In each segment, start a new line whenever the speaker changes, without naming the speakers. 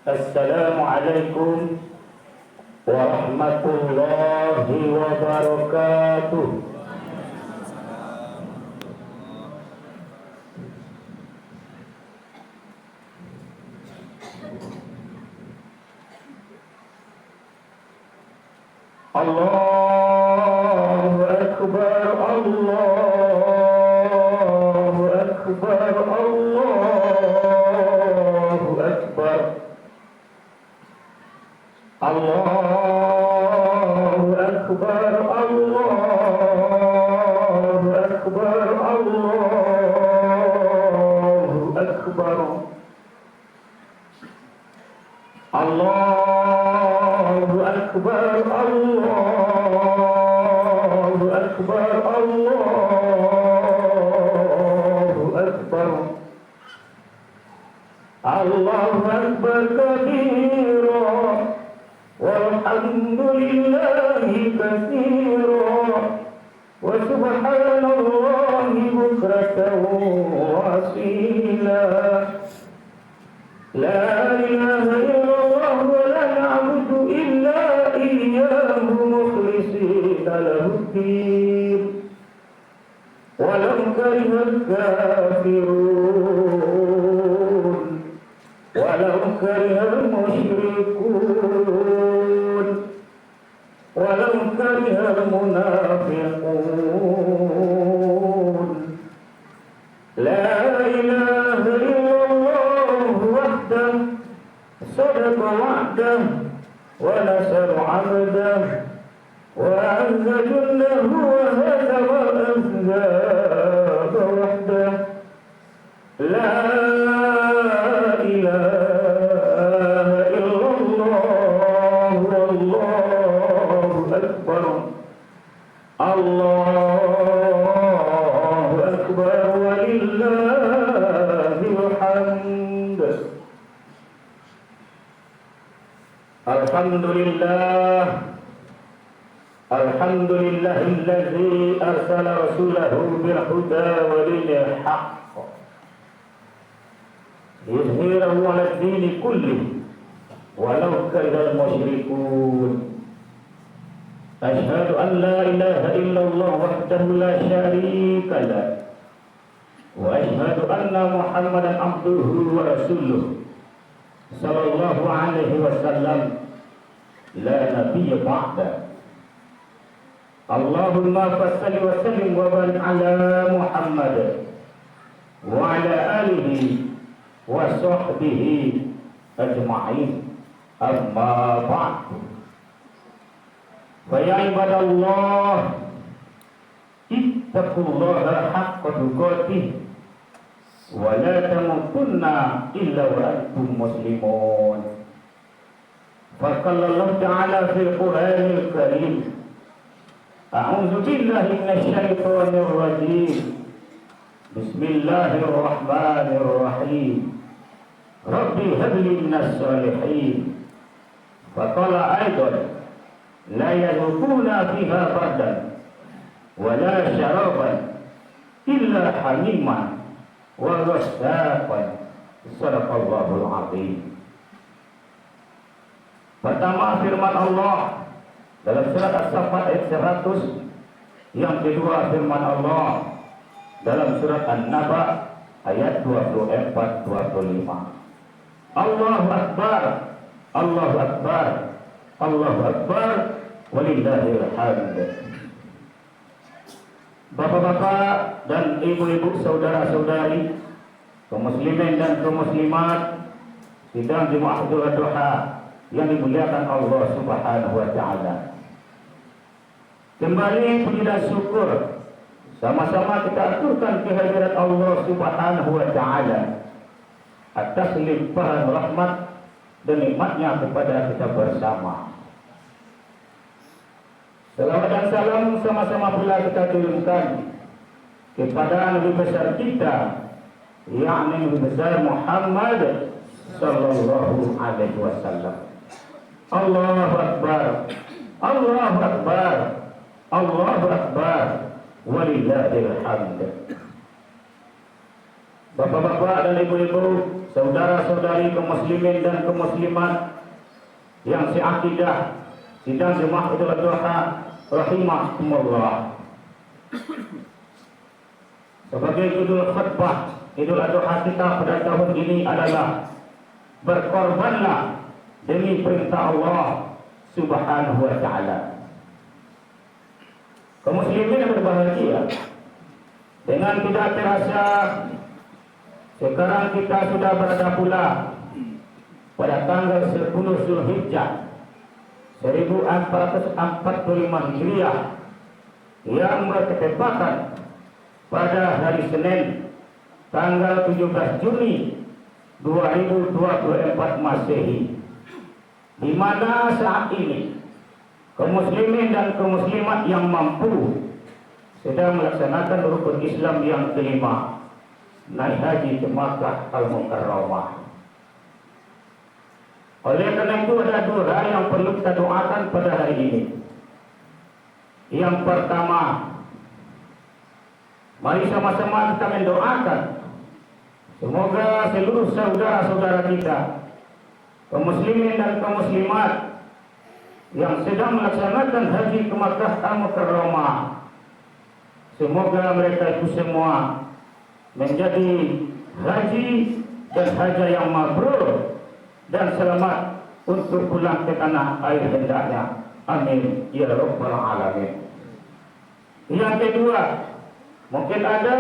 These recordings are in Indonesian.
Assalamualaikum warahmatullahi wabarakatuh. Allahu Akbar, Allahu Akbar, Allahu Akbar. Allahu Akbar, Allahu Akbar, Allahu Akbar. Allahu Akbar, Allahu Akbar, Allahu Akbar. Allahu Akbar kabira walhamdulillahi katsira wa subhanallahi bukratan wa asila. La ilaha illallah wa la na'budu illa iyyahu mukhlishina lahu-d-din walau karihal kafirun walau karihal musyrikun walau karihal munafiqun. La ilaha illallah wahdah sadaqa wa'dah wa nasara 'abdah wa azza jundahu wa hazama al-ahzaba wahdah. La ilaha illallah wallahu akbar. Allahu akbar walillahil hamd. Alhamdulillah, alhamdulillahilladzi arsala rasulahu bil huda wa dinil haqq yuzhirahu 'alad dini kullih walau karihal musyrikun. Asyhadu an la ilaha illallah wahdahu la syarika lah wa asyhadu anna Muhammadan abduhu wa rasuluh sallallahu alaihi wasallam la nabiyya ba'da. Allahumma fassalli wa sallim wa barik ala Muhammad wa ala alihi wa sahbihi ajma'in. Amma ba'du. Fa ya ibadallah ittaqullaha haqqa tuqatih wa la tamutunna illa wa antum muslimun. Fa qala Allah ta'ala fil Qur'anil Karim, a'udzu billahi minasy syaithanir rajim. Bismillahirrahmanirrahim. Rabbi habli minas salihin. Fa qala aidan la yadhukuna fiha bardan wa la syaraban illa hamiman wa ghassaqan. Sadaqallahul azim. Pertama firman Allah dalam surat As-Saffat ayat 100. Yang kedua firman Allah dalam surat An-Naba ayat 24-25. Allahu Akbar, Allahu Akbar, Allahu Akbar, walillahil hamd. Bapak-bapak dan ibu-ibu, saudara-saudari, kaum muslimin dan kaum muslimat sidang Jumat Duha yang dimuliakan Allah Subhanahu wa taala. Kembali puji dan syukur sama-sama kita aturkan kehadirat Allah Subhanahu wa taala atas limpahan rahmat dan nikmatnya kepada kita bersama. Salawat dan salam sama-sama pula kita kirimkan kepada Nabi besar kita, yakni Nabi besar Muhammad sallallahu alaihi wasallam. Allahu Akbar, Allahu Akbar, Allahu Akbar, walillahil hamd. Bapak-bapak dan ibu-ibu, saudara-saudari kaum muslimin dan kaum muslimat yang seakidah sidang Jumat Idul Adha rahimakumullah. Sebagai judul khutbah Idul Adha kita pada tahun ini adalah berkorbanlah demi perintah Allah Subhanahu wa taala. Kaum muslimin yang berbahagia, dengan tidak terasa sekarang kita sudah berada pula pada tanggal 10 Zulhijjah 1445 Hijriah yang bertepatan pada hari Senin tanggal 17 Juni 2024 Masehi, di mana saat ini kaum muslimin dan kaum muslimat yang mampu sedang melaksanakan rukun Islam yang kelima, naik haji ke Makkah Al-Mukarramah. Oleh karena itu ada dua hal yang perlu kita doakan pada hari ini. Yang pertama, mari sama-sama kita mendoakan semoga seluruh saudara-saudara kita, kaum muslimin dan kaum muslimat yang sedang melaksanakan haji ke Makkah Al-Mukarramah, semoga mereka itu semua menjadi haji dan haja yang mabrur dan selamat untuk pulang ke tanah air hendaknya. Amin ya rabbal alamin. Yang kedua, mungkin ada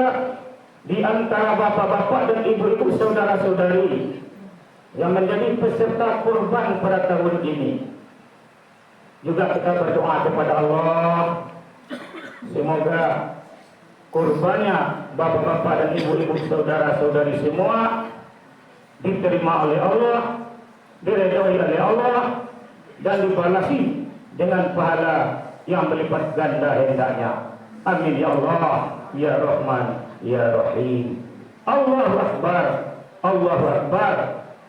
di antara bapak-bapak dan ibu-ibu saudara-saudari yang menjadi peserta kurban pada tahun ini. Juga kita berdoa kepada Allah, semoga kurbannya bapak-bapak dan ibu-ibu saudara-saudari semua diterima oleh Allah, diridhoi oleh Allah, dan dibalasi dengan pahala yang melipat ganda hendaknya. Amin ya Allah, ya Rahman, ya Rahim. Allahu Akbar, Allahu Akbar,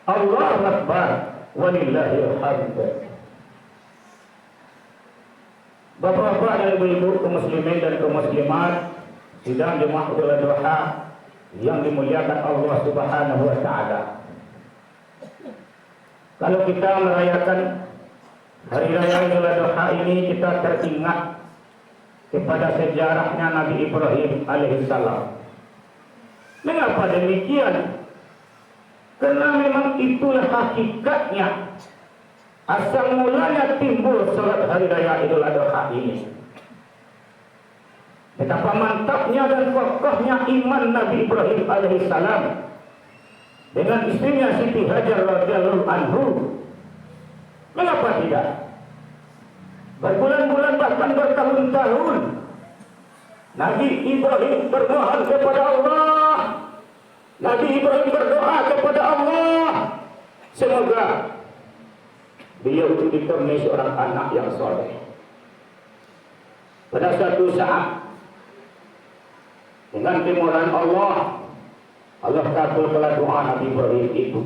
Allahu Akbar, walillahil hamd. Bapak-bapak dan ibu-ibu kaum muslimin dan kaum muslimat sidang Jumat Idul Adha yang dimuliakan Allah Subhanahu wa taala. Kalau kita merayakan hari raya Idul Adha ini, kita teringat kepada sejarahnya Nabi Ibrahim alaihissalam. Mengapa demikian? Karena memang itulah hakikatnya, asal mulanya timbul salat hari raya Idul Adha ini. Betapa mantapnya dan kokohnya iman Nabi Ibrahim alaihissalam dengan istrinya Siti Hajar radhiyallahu anhu. Mengapa tidak? Berbulan-bulan bahkan bertahun-tahun Nabi Ibrahim bermohon kepada Allah, Nabi Ibrahim berdoa kepada Allah, semoga beliau itu dikaruniai seorang anak yang soleh. Pada suatu saat, dengan kemurahan Allah, Allah kabulkanlah doa Nabi Ibrahim itu,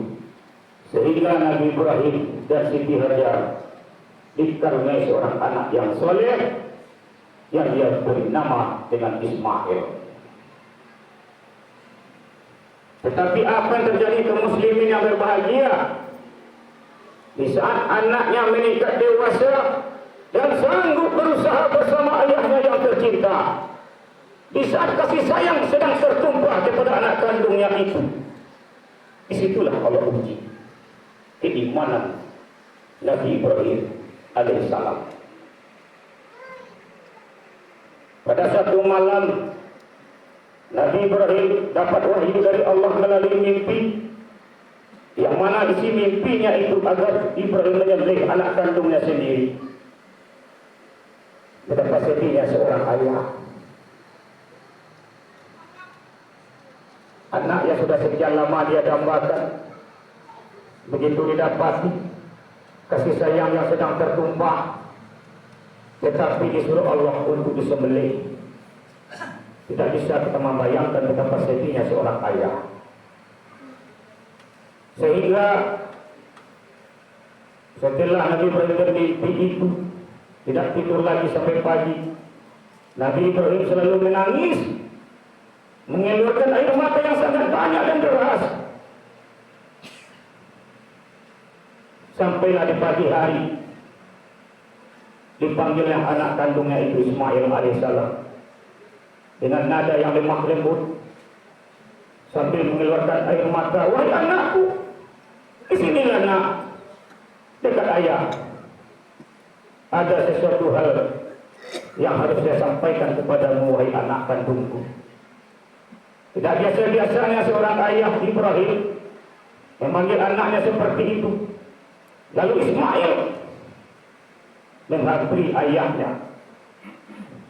sehingga Nabi Ibrahim dan Siti Hajar dikaruniai seorang anak yang soleh yang dia beri nama dengan Ismail. Tetapi apa yang terjadi ke muslimin yang berbahagia? Di saat anaknya meningkat dewasa dan sanggup berusaha bersama ayahnya yang tercinta, di saat kasih sayang sedang tertumpah kepada anak kandungnya itu, disitulah Allah uji keimanan Nabi Ibrahim alaihissalam. Pada satu malam, Nabi Ibrahim dapat wahyu dari Allah melalui mimpi, yang mana isi mimpinya itu agar Ibrahim menyembelih anak kandungnya sendiri. Betapa sedihnya seorang ayah. Anak yang sudah sekian lama dia dambakan, begitu didapati kasih sayang yang sedang tertumpah, tetapi disuruh Allah untuk disembelih. Tidak bisa kita membayangkan betapa sedihnya seorang ayah. Sehingga setelah Nabi Ibrahim bermimpi itu, tidak tidur lagi sampai pagi. Nabi Ibrahim selalu menangis, mengeluarkan air mata yang sangat banyak. banyak dan deras. Sampailah di pagi hari dipanggilnya anak kandungnya itu Ismail alaihissalam dengan nada yang lemah lembut sambil mengeluarkan air mata. Wahai anakku, kesinilah nak, dekat ayah. Ada sesuatu hal yang harus saya sampaikan kepadamu, wahai anak kandungku. Tidak biasa-biasanya seorang ayah Ibrahim memanggil anaknya seperti itu. Lalu Ismail menghampiri ayahnya.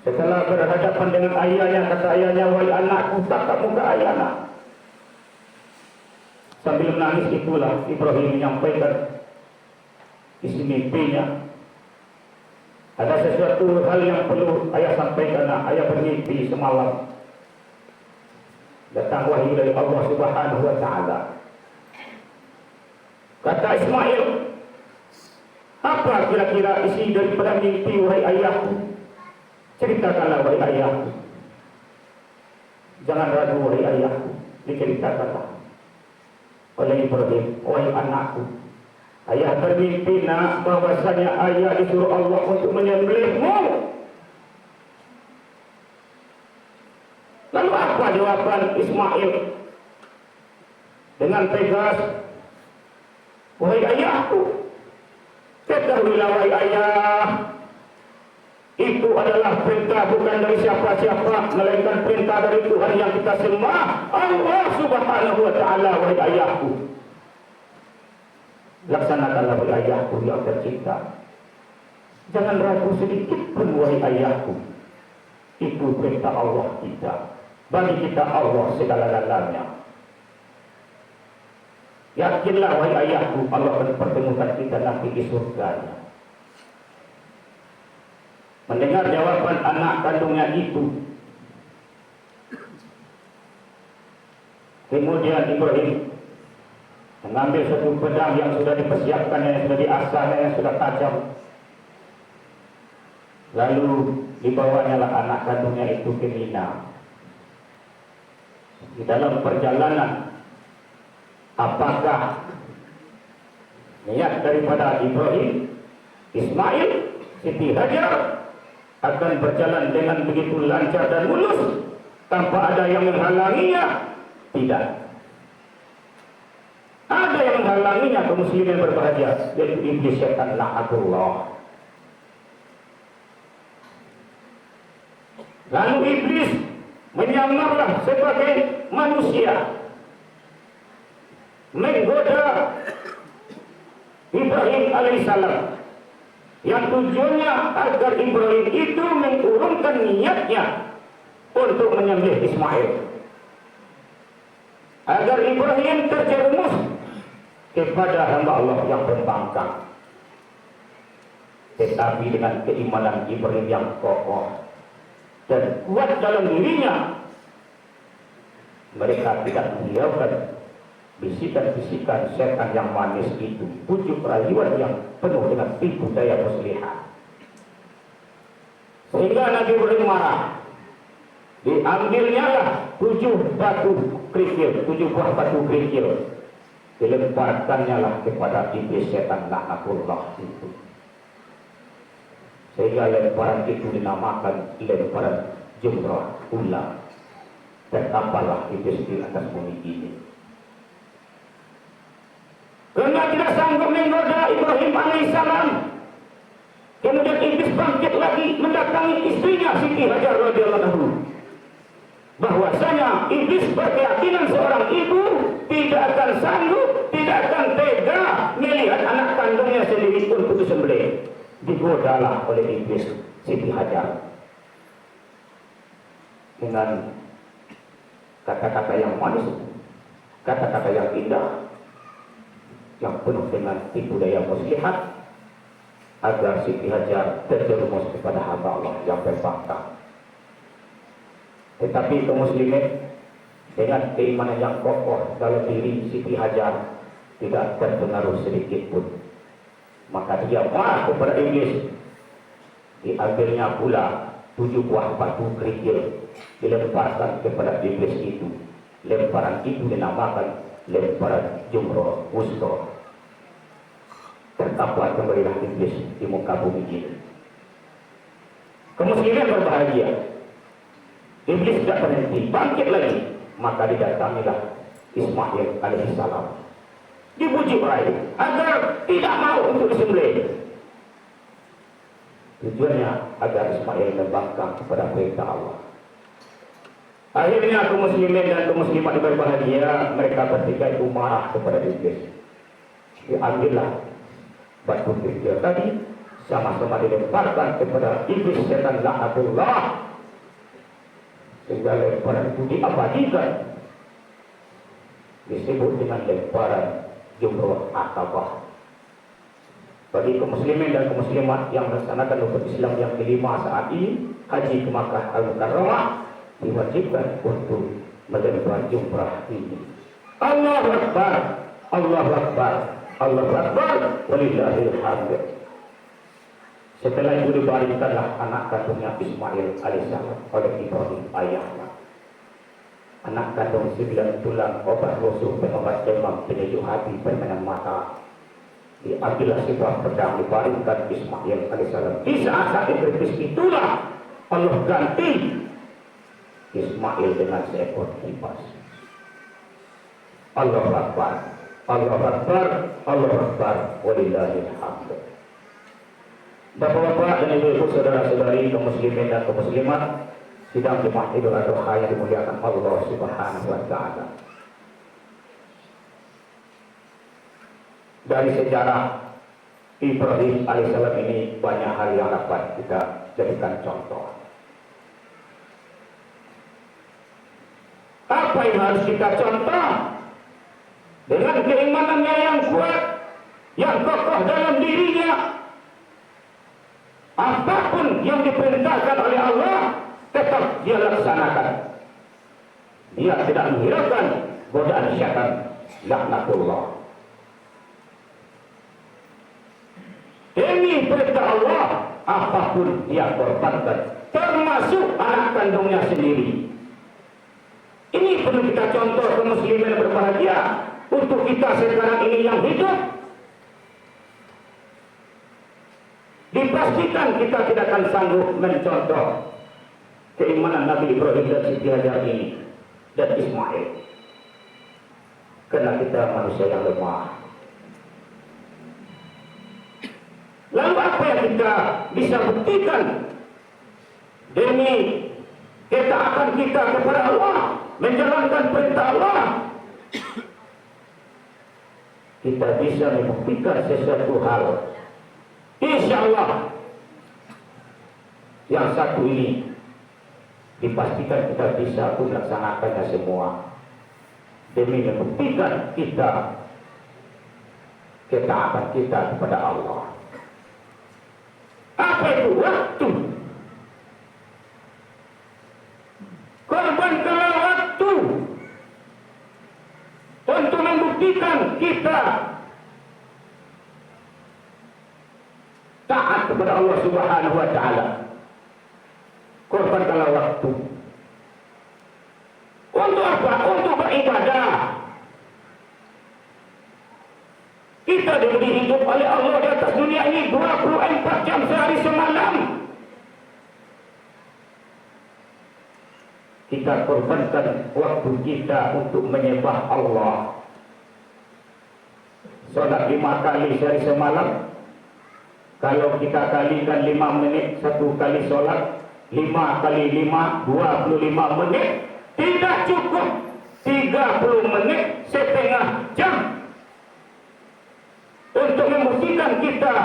Setelah berhadapan dengan ayahnya, kata ayahnya, wahai anakku, tatap muka ayahnya. Sambil menangis itulah Ibrahim menyampaikan isi mimpinya. Ada sesuatu hal yang perlu ayah sampaikan. Ayah bermimpi semalam. Datang wahyu dari Allah Subhanahu wa Ta'ala. Kata Ismail, apa kira-kira isi daripada mimpi wahai ayahku? Ceritakanlah wahai ayahku. Jangan ragu wahai ayahku, diceritakanlah oleh Ibrahim. Wahai anakku, ayah bermimpi nak bahwasanya ayah disuruh Allah untuk menyembelihmu. Lalu apa jawaban Ismail? Dengan tegas, wahai ayahku, ketahuilah wahai ayah, itu adalah perintah bukan dari siapa-siapa, melainkan perintah dari Tuhan yang kita sembah, Allah Subhanahu wa Ta'ala. Wahai ayahku, laksanakanlah wahai ayahku yang tercinta. Jangan ragu sedikit pun wahai ayahku, itu perintah Allah kita. Bagi kita Allah segala-galanya. Yakinlah wahai ayahku, Allah akan pertemukan kita nanti di surganya. Mendengar jawaban anak kandungnya itu, kemudian Ibrahim mengambil satu pedang yang sudah dipersiapkan, yang sudah diasahnya, yang sudah tajam. Lalu dibawanya lah anak kandungnya itu ke Mina. Di dalam perjalanan, apakah niat daripada Ibrahim, Ismail, Siti Hajar akan berjalan dengan begitu lancar dan mulus tanpa ada yang menghalanginya? Tidak. Ada yang menghalanginya, kaum muslimin berbahagia, yaitu iblis, syaitan la'natullah. Lalu iblis menyamarlah sebagai manusia, menggoda Ibrahim alaihissalam, yang tujuannya agar Ibrahim itu mengurungkan niatnya untuk menyembelih Ismail, agar Ibrahim terjerumus kepada hamba Allah yang pembangkang. Tetapi dengan keimanan Ibrahim yang kokoh dan kuat dalam dirinya, mereka tidak menghiraukan bisikan-bisikan setan yang manis itu, pujuk rayuan yang penuh dengan tipu daya muslihat. Sehingga Nabi Ibrahim marah. Diambilnya lah 7 batu kerikil, 7 buah batu kerikil, dilemparkannya lah kepada iblis setan laknatullah itu. Sehingga lemparan itu dinamakan lemparan jumrah ula. Dan tampaklah iblis di atas bumi ini. Karena tidak sanggup menggoda Ibrahim alaihissalam, kemudian iblis bangkit lagi mendatangi istrinya Siti Hajar radhiyallahu anha. Bahwasanya iblis berkeyakinan seorang ibu tidak akan sanggup, tidak akan tega melihat anak kandungnya sendiri untuk disembelih. Digodalah oleh iblis Siti Hajar dengan kata-kata yang manis, kata-kata yang indah, yang penuh dengan tipu daya muslihat, agar Siti Hajar terjerumus kepada hamba Allah yang berbangkang. Tetapi kaum muslimin, dengan keimanan yang kokoh dalam diri Siti Hajar, tidak terpengaruh sedikit pun. Maka dia marah kepada iblis. Diambilnya pula 7 buah batu kerikil, dilemparkan kepada iblis itu. Lemparan itu dinamakan lemparan jumroh wusta. Tertampar kembalilah iblis di muka bumi ini. Kaum muslimin berbahagia. Iblis tidak berhenti, bangkit lagi. Maka didatangilah Ismail alaihissalam. Dibujuk raih agar tidak mau untuk disembelih. Tujuannya agar Ismail membangkang kepada perintah Allah. Akhirnya kaum muslimin dan kaum muslimat berbahagia, mereka bertiga itu marah kepada iblis. Diambillah batu kerikil tadi, sama-sama dilemparkan kepada iblis setan laknatullah, sehingga lemparan itu diabadikan, disebut dengan lemparan jumroh Aqabah. Bagi kaum muslimin dan kaum muslimat yang melaksanakan rukun Islam yang kelima saat ini, haji ke Makkah Al-Mukarramah, diwajibkan untuk melempar jumrah ini. Allahu Akbar, Allahu Akbar, Allahu Akbar, walillahil hamd. Setelah itu dibaringkanlah anak kandungnya Ismail alaihissalam oleh Ibrahim ayahnya. Anak kandung 9 tulang, obat lusuh, pengobat demam, penyejuk hati, permainan mata. Diambillah sebuah pedang, dibaringkan Ismail alaihissalam. Di saat kritis itulah Allah ganti Ismail dengan seekor kipas. Allahu Akbar, Allahu Akbar, Allahu Akbar, walillahil hamd. Bapak-bapak dan ibu-ibu, saudara-saudari kaum muslimin dan kaum muslimat, sidang Jumat Idul Adha yang dimuliakan Allah Subhanahu wa taala. Dari sejarah Ibrahim alaihissalam ini banyak hal yang dapat kita jadikan contoh. Apa yang harus kita contoh? Dengan keimanannya yang kuat, yang kokoh dalam dirinya, apapun yang diperintahkan oleh Allah tetap dia laksanakan. Dia tidak menghiraukan godaan syaitan laknatullah. Demi perintah Allah, apapun dia korbankan, termasuk anak kandungnya sendiri. Ini perlu kita contoh ke muslimin berbahagia untuk kita sekarang ini yang hidup. Dipastikan kita tidak akan sanggup mencontoh keimanan Nabi Ibrahim dan Siti Hajar ini dan Ismail, karena kita manusia yang lemah. Lalu apa yang kita bisa buktikan demi ketaatan kita kepada Allah, menjalankan perintah Allah? Kita bisa membuktikan sesuatu hal. Insya Allah yang satu ini dipastikan kita bisa melaksanakannya semua demi membuktikan kita ketaatan kita kepada Allah. Apa itu? Waktu. Korbankanlah waktu untuk membuktikan kita taat kepada Allah Subhanahu wa taala. Korbankanlah waktu. Untuk apa? Untuk beribadah. Kita diberi hidup oleh Allah di atas dunia ini 24 jam sehari semalam. Kita korbankan waktu kita untuk menyembah Allah. Solat 5 kali sehari semalam. Kalau kita kalikan 5 menit satu kali solat, 5 kali 5 25 menit, tidak cukup 30 menit setengah jam untuk membuktikan kita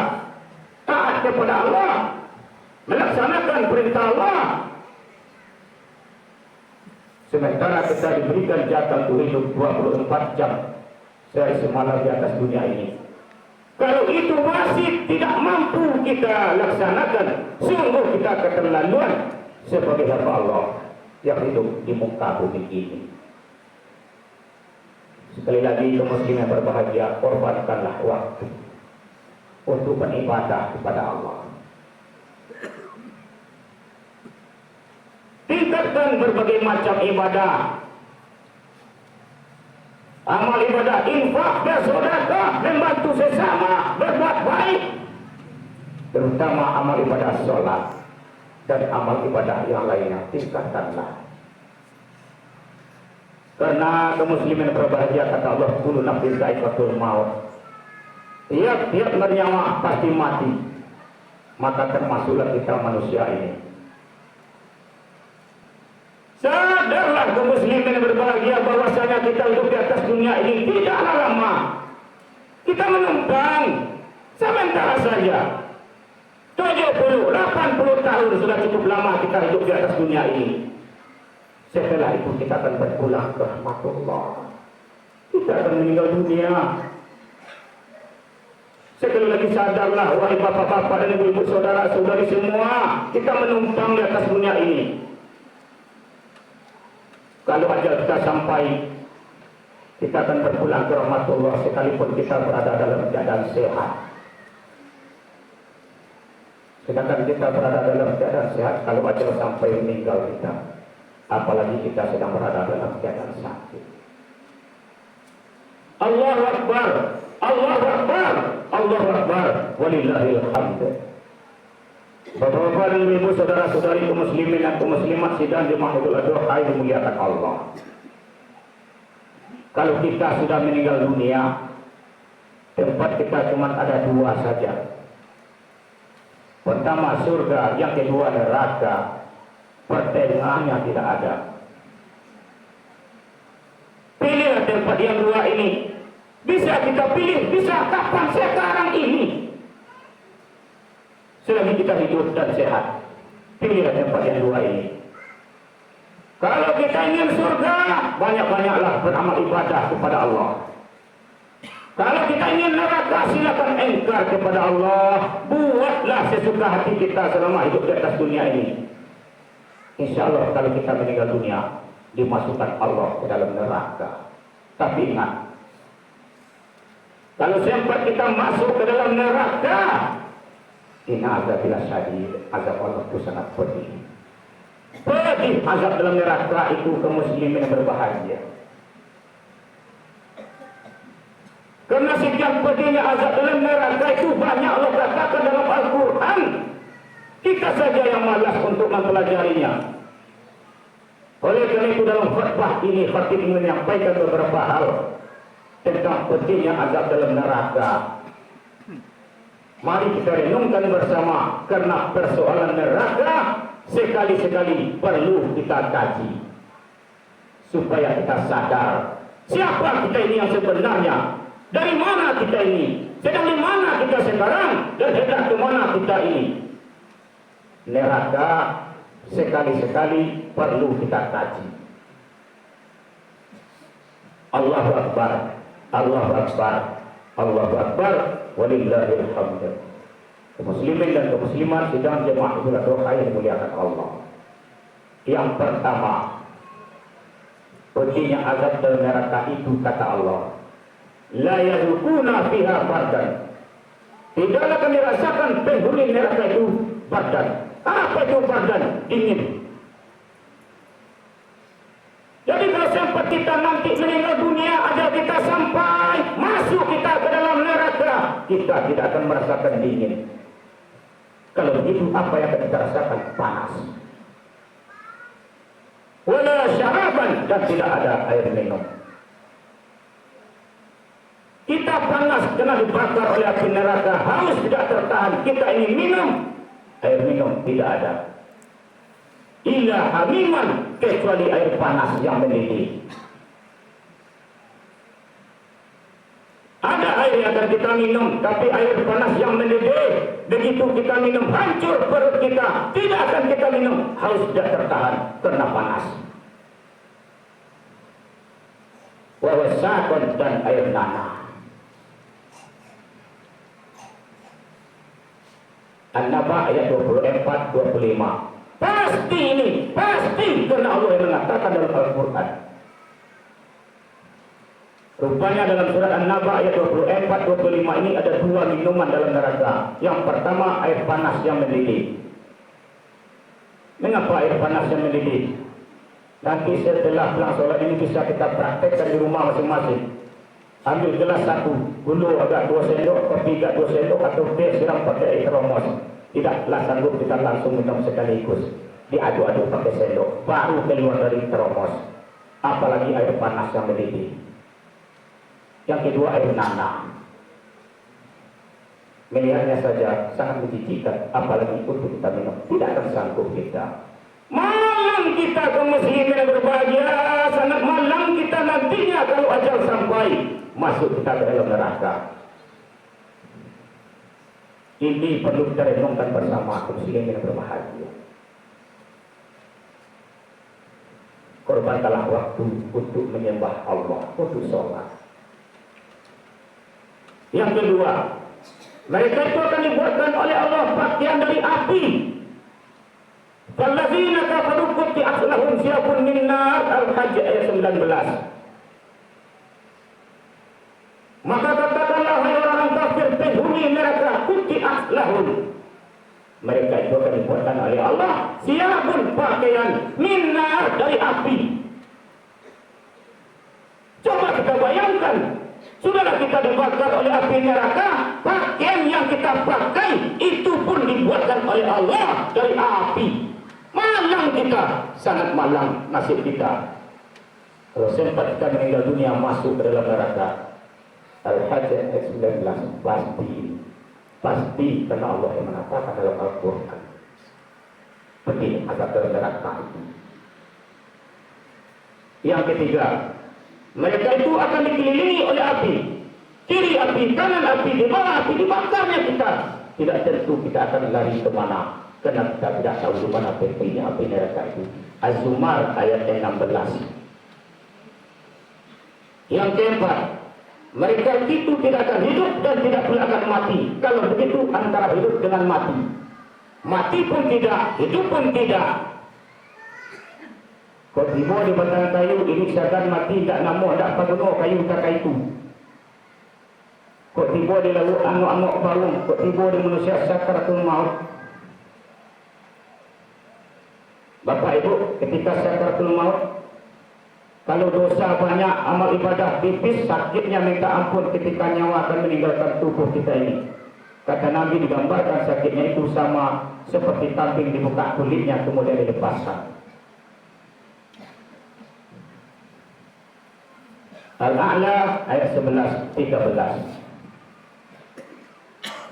taat kepada Allah, melaksanakan perintah Allah. Sementara kita diberikan jatah untuk hidup 24 jam sehari semalam di atas dunia ini. Kalau itu masih tidak mampu kita laksanakan, sungguh kita keterlaluan sebagai hamba Allah yang hidup di muka bumi ini. Sekali lagi, kaum muslimin yang berbahagia, korbankanlah waktu untuk beribadah kepada Allah. Tingkatkan berbagai macam ibadah amal ibadah, infak, bersedekah, membantu sesama, berbuat baik, terutama amal ibadah sholat dan amal ibadah yang lainnya, tingkatkanlah. Karena kaum muslimin berbahagia, kata Allah, kullu nafsin dha'iqatul maut. Tiap-tiap bernyawa pasti mati. Maka termasuklah kita manusia ini. Sadarlah kaum muslimin berbahagia bahwasanya kita hidup di atas dunia ini tidaklah lama. Kita menumpang sementara saja. 70, 80 tahun sudah cukup lama kita hidup di atas dunia ini. Setelah itu kita akan berpulang ke rahmatullah. Kita akan meninggal dunia. Sekali lagi sadarlah, wahai bapak-bapak dan ibu-ibu, saudara-saudari semua, kita menumpang di atas dunia ini. Kalau ajal kita sampai, kita akan berpulang ke rahmatullah sekalipun kita berada dalam keadaan sehat. Sedangkan kita berada dalam keadaan sehat, kalau ajal sampai meninggal kita, apalagi kita sedang berada dalam keadaan sakit. Allahu Akbar, Allahu Akbar, Allahu Akbar, walillahil hamd. Bapak-bapak dan ibu, saudara-saudari kaum muslimin dan kaum muslimat sidang jemaah Idul Adha yang dimuliakan Allah. Kalau kita sudah meninggal dunia, tempat kita cuma ada dua saja. Pertama surga, yang kedua neraka. Pertengahannya tidak ada. Pilih tempat yang dua ini. Bisa kita pilih, bisa kapan, sekarang ini. Selagi kita hidup dan sehat, pilih tempat yang dua ini. Kalau kita ingin surga, banyak-banyaklah beramal ibadah kepada Allah. Kalau kita ingin neraka, silakan engkar kepada Allah. Buatlah sesuka hati kita selama hidup di atas dunia ini. Insya Allah kalau kita meninggal dunia, dimasukkan Allah ke dalam neraka. Tapi ingat, kalau sempat kita masuk ke dalam neraka, inna azabillah syadid, azab Allah itu sangat pedih. Pedih azab dalam neraka itu kaum muslimin yang berbahagia. Karena sekian pedihnya azab dalam neraka itu banyak Allah katakan dalam Al-Quran. Kita saja yang malas untuk mempelajarinya. Oleh karena itu dalam khutbah ini khatib menyampaikan beberapa hal tentang pedihnya azab dalam neraka. Mari kita renungkan bersama, karena persoalan neraka sekali-sekali perlu kita kaji supaya kita sadar siapa kita ini yang sebenarnya, dari mana kita ini, sedang di mana kita sekarang, dan hendak ke mana kita ini. Neraka sekali-sekali perlu kita kaji. Allahu Akbar, Allahu Akbar, Allahu Akbar, walillahil hamd. Kaum muslimin dan kaum muslimat sidang jemaah Idul Adha yang dimuliakan Allah. Yang pertama, pedihnya azab dalam neraka itu kata Allah, la yadukuna fiha bardan. Tidaklah akan dirasakan penghuni neraka itu bardan. Apa itu bardan? Dingin. Jadi kalau sempat kita nanti meninggal dunia, ada kita sampai masuk kita ke dalam neraka, kita tidak akan merasakan dingin. Kalau begitu apa yang akan kita rasakan? Panas. Wala syaraban, dan tidak ada air minum. Kita panas karena dibakar oleh api neraka, haus tidak tertahan, kita ingin minum, air minum tidak ada. Ila hamiman, kecuali air panas yang mendidih. Ada air yang akan kita minum, tapi air panas yang mendidih. Begitu kita minum, hancur perut kita. Tidak akan kita minum, haus tidak tertahan karena panas. Wawasakon, dan air nanah. An-Naba ayat 24-25. Pasti ini, pasti, karena Allah yang mengatakan dalam Al-Quran. Rupanya dalam surat An-Naba ayat 24-25 ini ada dua minuman dalam neraka. Yang pertama air panas yang mendidih. Mengapa air panas yang mendidih? Nanti setelah pulang sholat ini bisa kita praktekkan di rumah masing-masing. Ambil gelas satu, gulu agak 2 sendok, kopi agak 2 sendok, atau teh siram pakai air termos. Tidaklah sanggup kita langsung minum sekaligus. Diaduk-aduk pakai sendok, baru keluar dari termos. Apalagi air panas yang mendidih. Yang kedua, air nanah. Melihatnya saja sangat menjijikkan, apalagi untuk kita minum. Tidak akan sanggup kita. Malam kita kaum muslimin yang berbahagia, sangat malam kita nantinya kalau ajal sampai masuk kita ke dalam neraka. Ini perlu kita renungkan bersama kaum muslimin yang berbahagia. Korbankanlah waktu untuk menyembah Allah, untuk sholat. Yang kedua, mereka itu akan dibuatkan oleh Allah pakaian dari api. Wallazina kafaru qutti'at lahum siyabun min nar, Al-Hajj ayat 19. Maka katakanlah hai orang kafir, penghuni neraka, qutti'at lahum. Mereka itu akan dibuatkan oleh Allah siyabun, pakaian min nar, dari api. Coba kita bayangkan, sudahlah kita dibakar oleh api neraka, pakaian yang kita pakai itu pun dibuatkan oleh Allah dari api. Malang kita, sangat malang nasib kita. Kalau sempat kita meninggal dunia masuk ke dalam neraka. Al-Hajj ayat 19, pasti karena Allah yang mengatakan dalam Al-Quran. Pedih azab dalam neraka itu. Yang ketiga, mereka itu akan dikelilingi oleh api. Kiri api, kanan api, di bawah api, dibakarnya kita. Tidak tentu kita akan lari kemana. Karena kita tidak tahu di mana api neraka itu. Az-Zumar ayat 16. Yang keempat, mereka itu tidak akan hidup dan tidak pula akan mati. Kalau begitu antara hidup dengan mati. Mati pun tidak, hidup pun tidak. Kau tiba di batang kayu ini seakan mati, tidak namu, tidak paguno kayu tak itu. Kau tiba di lalu angok-angok barung, kau tiba di manusia sakaratul maut. Bapak Ibu, ketika sakaratul maut, kalau dosa banyak, amal ibadah tipis, sakitnya minta ampun ketika nyawa akan meninggalkan tubuh kita ini. Kata Nabi digambarkan sakitnya itu sama seperti kambing dibuka kulitnya kemudian dilepaskan. Al-A'la ayat 11, 13.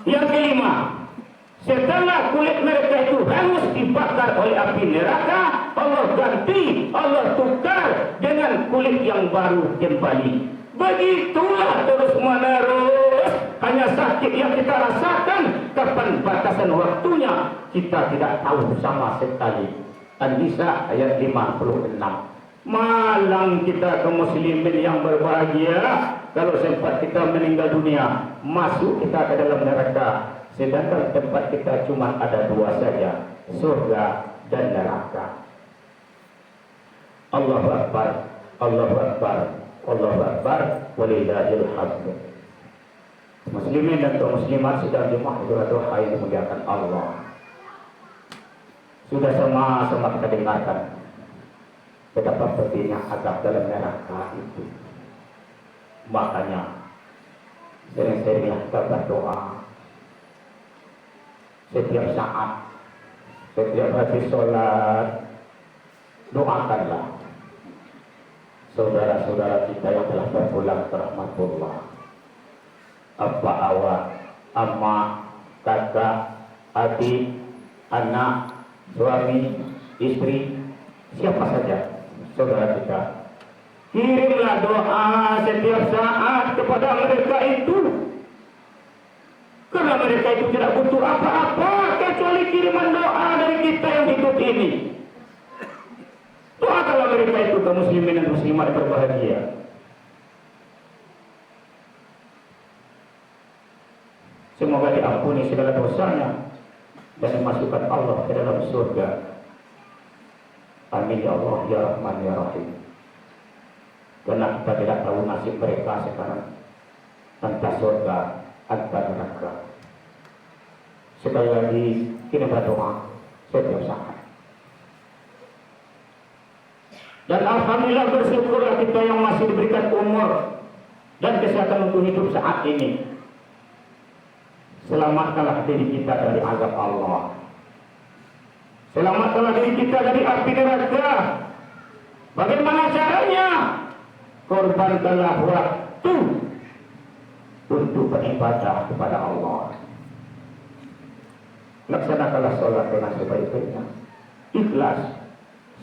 Yang kelima, setelah kulit mereka itu hangus dibakar oleh api neraka, Allah ganti, Allah tukar dengan kulit yang baru kembali. Begitulah terus menerus. Hanya sakit yang kita rasakan, kapan batasan waktunya kita tidak tahu sama sekali. An-Nisa ayat 56. Malang kita kaum muslimin yang berbahagia kalau sempat kita meninggal dunia, masuk kita ke dalam neraka. Sedangkan tempat kita cuma ada dua saja, surga dan neraka. Allahu Akbar, Allahu Akbar, Allahu Akbar, walillahil hamd. Muslimin dan kaum muslimat sedang jemaah doa yang memuliakan Allah. Sudah sama-sama kita dengarkan betapa pedihnya azab dalam neraka itu. Makanya sering-seringlah kita berdoa. Setiap saat, setiap habis sholat, doakanlah saudara-saudara kita yang telah berpulang ke rahmatullah. Apa awak, amma, kakak, adik, anak, suami, istri, siapa saja saudara kita, kirimlah doa setiap saat kepada mereka itu. Karena mereka itu tidak butuh apa-apa kecuali kiriman doa dari kita yang hidup ini. Doakanlah mereka itu kaum muslimin dan muslimat berbahagia. Semoga diampuni segala dosanya dan dimasukkan Allah ke dalam surga. Amin ya Allah ya Rahman ya Rahim. Karena kita tidak tahu nasib mereka sekarang, entah surga atau neraka. Sekali lagi kita berdoa setiap saat. Dan alhamdulillah bersyukurlah kita yang masih diberikan umur dan kesehatan untuk hidup saat ini. Selamatkanlah diri kita dari azab Allah. Selamatkanlah diri kita dari api neraka. Bagaimana caranya? Korbankanlah waktu untuk beribadah kepada Allah. Laksanakanlah sholat dengan sebaik-baiknya. Ikhlas,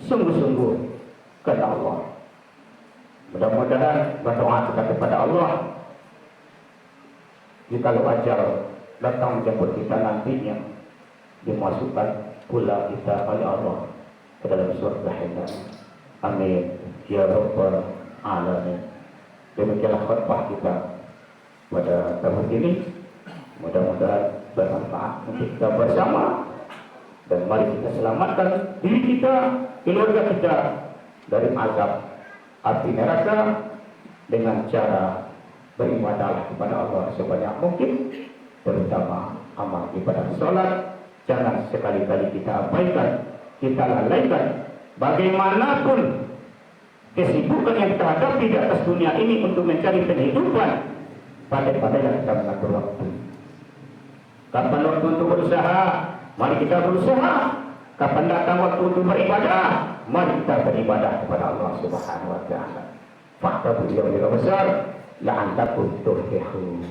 sungguh-sungguh kepada Allah. Mudah-mudahan berdoa kita kepada Allah. Jika ajal datang menjemput kita nantinya, dimasukkan pula kita oleh Allah ke dalam surga Hindan. Amin ya rabbal alamin. Demikianlah khutbah kita pada tahun ini. Mudah-mudahan bermanfaat untuk kita bersama, dan mari kita selamatkan diri kita, keluarga kita dari azab api neraka dengan cara beribadah kepada Allah sebanyak mungkin, terutama amal ibadah sholat. Jangan sekali-kali kita abaikan, kita lalaikan. Bagaimanapun kesibukan yang kita hadapi di atas dunia ini untuk mencari penghidupan, pandai-pandailah kita mengatur waktu. Kapan waktu untuk berusaha, mari kita berusaha. Kapan datang waktu untuk beribadah, mari kita beribadah kepada Allah Subhanahu wa taala. Fakta beliau besar, la'antakum tuflihun.